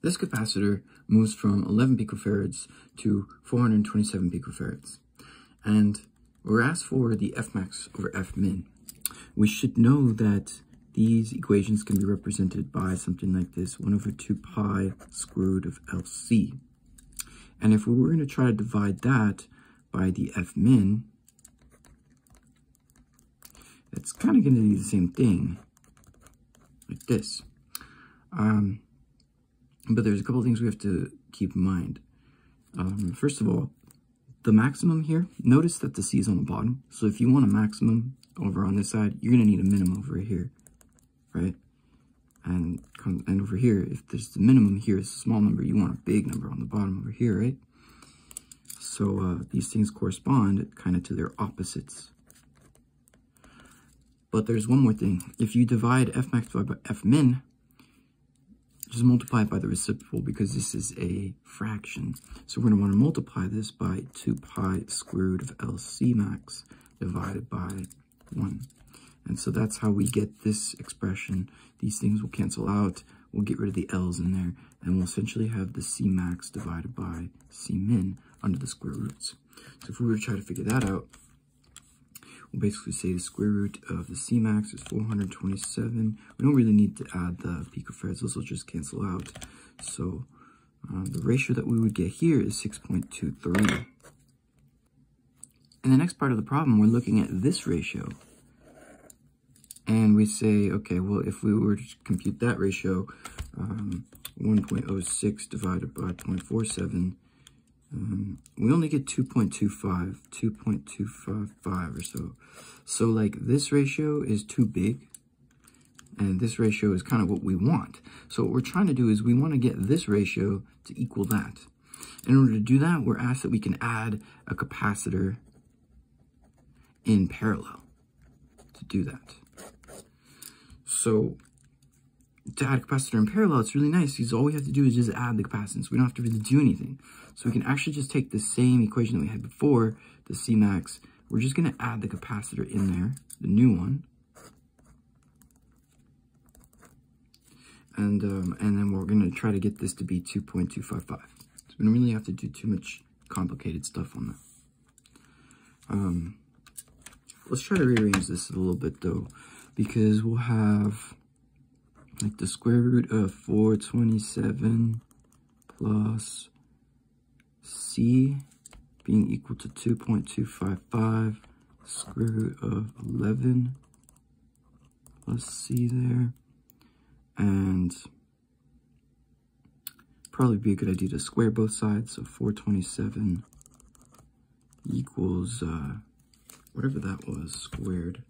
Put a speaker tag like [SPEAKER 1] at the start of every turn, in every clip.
[SPEAKER 1] This capacitor moves from 11 picofarads to 427 picofarads. And we're asked for the Fmax over Fmin. We should know that these equations can be represented by something like this, 1 over 2 pi square root of LC. And if we were going to try to divide that by the Fmin, it's kind of going to be the same thing, like this. But there's a couple of things we have to keep in mind. First of all, the maximum here, notice that the C is on the bottom. So if you want a maximum over on this side, you're going to need a minimum over here, right? And over here, if there's the minimum here is a small number, you want a big number on the bottom over here, right? So these things correspond kind of to their opposites. But there's one more thing. If you divide Fmax by Fmin, just multiply it by the reciprocal because this is a fraction. So we're going to want to multiply this by 2 pi square root of LC max divided by 1. And so that's how we get this expression. These things will cancel out. We'll get rid of the L's in there. And we'll essentially have the C max divided by C min under the square roots. So if we were to try to figure that out, we'll basically say the square root of the C max is 427. We don't really need to add the picofarads. Those will just cancel out. So the ratio that we would get here is 6.23. In the next part of the problem, we're looking at this ratio. And we say, okay, well, if we were to compute that ratio, 1.06 divided by 0.47, we only get 2.25 or so. So like this ratio is too big, and this ratio is kind of what we want. So what we're trying to do is we want to get this ratio to equal that. In order to do that, we're asked that we can add a capacitor in parallel to do that. So to add a capacitor in parallel, it's really nice because all we have to do is just add the capacitance. We don't have to really do anything. So we can actually just take the same equation that we had before, the C max. We're just going to add the capacitor in there, the new one. And then we're going to try to get this to be 2.255. So we don't really have to do too much complicated stuff on that. Let's try to rearrange this a little bit though, because we'll have like the square root of 427 plus C being equal to 2.255, square root of 11 plus C there, and probably be a good idea to square both sides. So 427 equals whatever that was squared.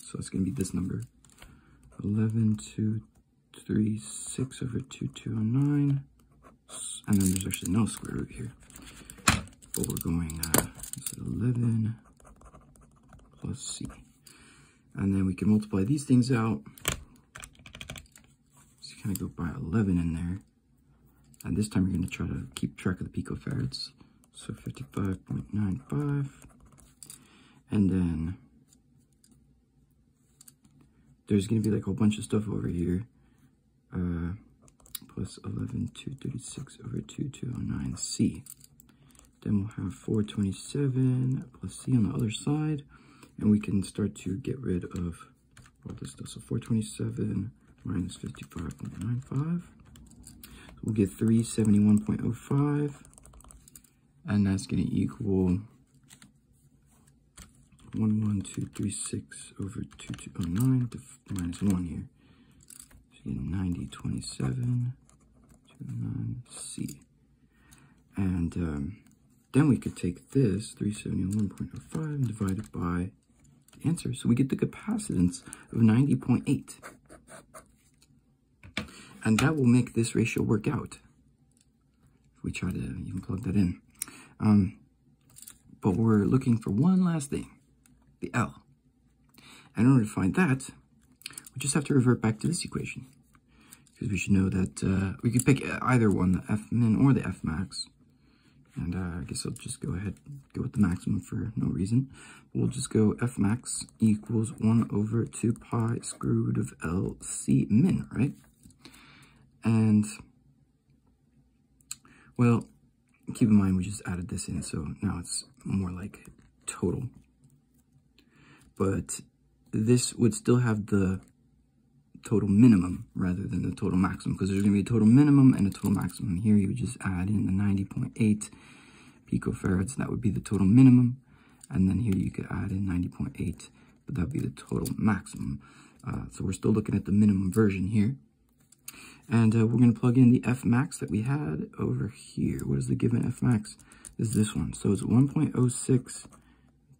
[SPEAKER 1] So it's going to be this number, 11,236 over 2209, and then there's actually no square root here, but we're going 11 plus C, and then we can multiply these things out, so you kind of go by 11 in there, and this time you're going to try to keep track of the picofarads, so 55.95, and then there's going to be like a whole bunch of stuff over here, plus 11,236 over 2209 C. Then we'll have 427 plus C on the other side, and we can start to get rid of all this stuff. So 427 minus 55.95. So we'll get 371.05, and that's going to equal 11236 over 2209 minus 1 here. So 9027 29 C. And then we could take this 371.05 and divide it by the answer. So we get the capacitance of 90.8. And that will make this ratio work out if we try to even plug that in. But we're looking for one last thing, the L. And in order to find that, we just have to revert back to this equation, because we should know that we could pick either one, the F min or the F max. And I guess I'll just go ahead, go with the maximum for no reason. We'll just go F max equals 1 over 2 pi square root of L C min, right? And, well, keep in mind we just added this in, so now it's more like total. But this would still have the total minimum rather than the total maximum, because there's going to be a total minimum and a total maximum. Here you would just add in the 90.8 picofarads, that would be the total minimum, and then here you could add in 90.8, but that would be the total maximum. So we're still looking at the minimum version here. And we're going to plug in the F max that we had over here. What is the given F max? Is this one. So it's 1.06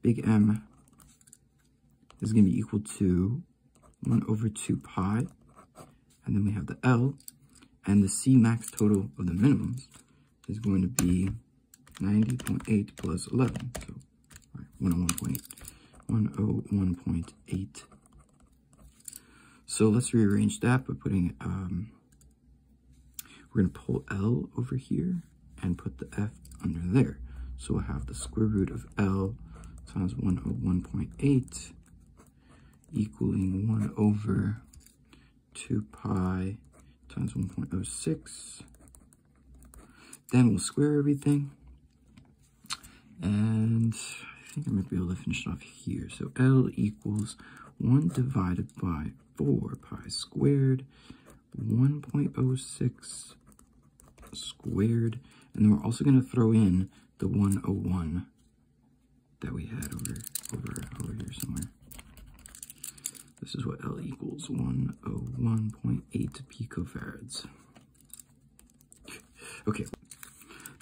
[SPEAKER 1] big M is going to be equal to 1 over 2 pi. And then we have the L. And the C max total of the minimums is going to be 90.8 plus 11. So 101.8. 101.8. So let's rearrange that by putting, we're going to pull L over here and put the F under there. So we'll have the square root of L times 101.8 equaling 1 over 2 pi times 1.06. Then we'll square everything. And I think I might be able to finish it off here. So L equals 1 divided by 4 pi squared, 1.06 squared, and then we're also going to throw in the 101 that we had over here somewhere. This is what L equals, 101.8 picofarads. Okay,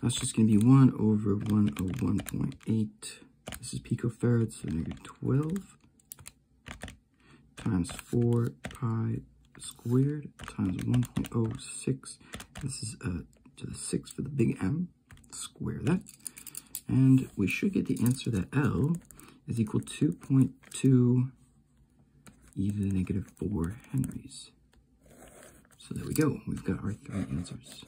[SPEAKER 1] that's just going to be 1 over 101.8. This is picofarads, so negative 12 times 4 pi squared times 1.06. This is to the 6 for the big M. Square that. And we should get the answer that L is equal to 2.2 e to the negative 4 henries. So there we go. We've got our 3 answers.